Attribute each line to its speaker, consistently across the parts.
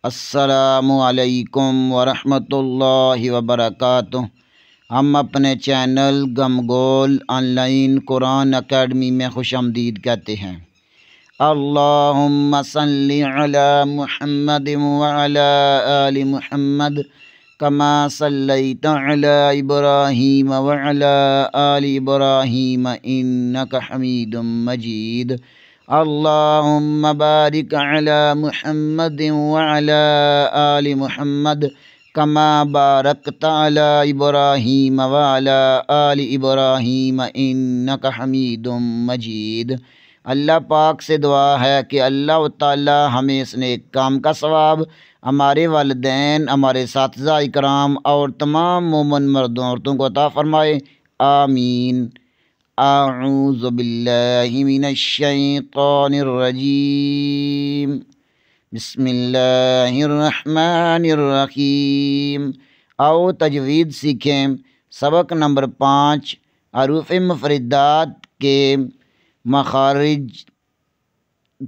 Speaker 1: السلام علیکم ورحمۃ اللہ وبرکاتہ۔ ہم اپنے چینل گم گول آن لائن قرآن اکیڈمی میں خوش آمدید کہتے ہیں۔ اللہم صلی علی محمد وعلی آل محمد کما صلیت علی ابراہیم وعلی آل ابراہیم انک حمید مجید۔ اللہم بارک علی محمد وعلی آل محمد کما بارکت علی ابراہیم وعلی آل ابراہیم انک حمید مجید۔ اللہ پاک سے دعا ہے کہ اللہ تعالی ہمیں اس نیک کام کا ثواب ہمارے والدین، ہمارے اساتذہ اکرام اور تمام مومن مردوں عورتوں کو عطا فرمائے، آمین۔ اعوذ باللہ من الشیطان الرجیم، بسم اللہ الرحمن الرحیم۔ آؤ تجوید سیکھیں۔ سبق نمبر 5 حروف مفردات کے مخارج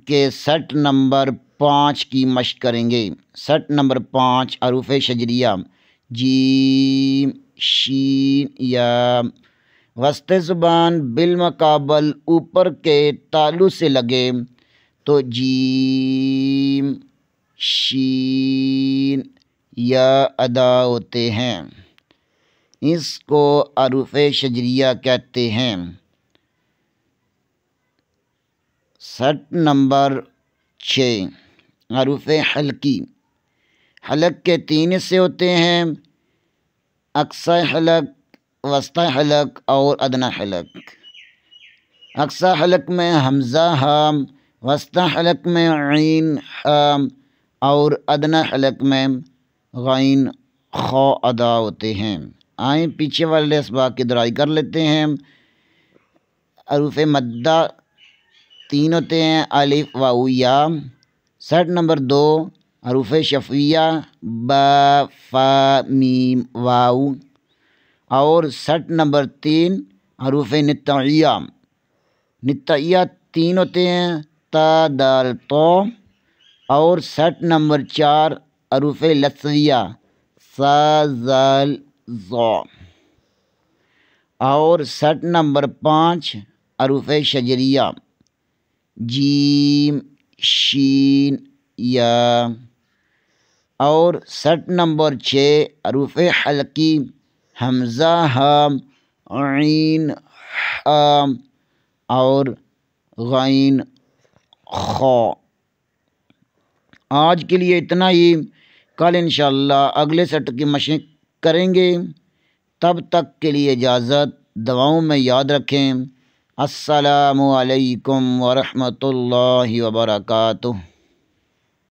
Speaker 1: کے سیٹ نمبر 5 کی مشق کریں گے۔ سیٹ نمبر 5 حروف شجریہ جیم، شین، یا۔ وسط زبان بالمقابل اوپر کے تالو سے لگے تو جیم، شین، یا ادا ہوتے ہیں۔ اس کو حروف شجریہ کہتے ہیں۔ سیٹ نمبر 6 حروف حلقی۔ حلق کے 3 حصے ہوتے ہیں: اقصی حلق، وسطی حلق اور ادنی حلق۔ اقصی حلق میں حمزہ ہام، وسطی حلق میں عین حام اور ادنی حلق میں غین خا ادا ہوتے ہیں۔ آئیں پیچھے والے اسباق کی دہرائی کر لیتے ہیں۔ حروف مدہ 3 ہوتے ہیں: الف، واو، یا۔ سیٹ نمبر 2 حروف شفویہ با، فا، میم، واو۔ اور سیٹ نمبر 3 حروف نطعیہ۔ نطعیہ 3 ہوتے ہیں: تا، دال، تو۔ اور سیٹ نمبر 4 حروف لثویہ سا، زال، ظا۔ اور سیٹ نمبر 5 حروف شجریہ جیم، شین، یا۔ اور سیٹ نمبر 6 حروف حلقی حمزہ ہام، عین حام اور غین خا۔ آج کے لیے اتنا ہی۔ کل انشاءاللہ اگلے سیٹ کی مشق کریں گے۔ تب تک کے لیے اجازت، دعاؤں میں یاد رکھیں۔ السلام علیکم ورحمۃ اللہ وبرکاتہ۔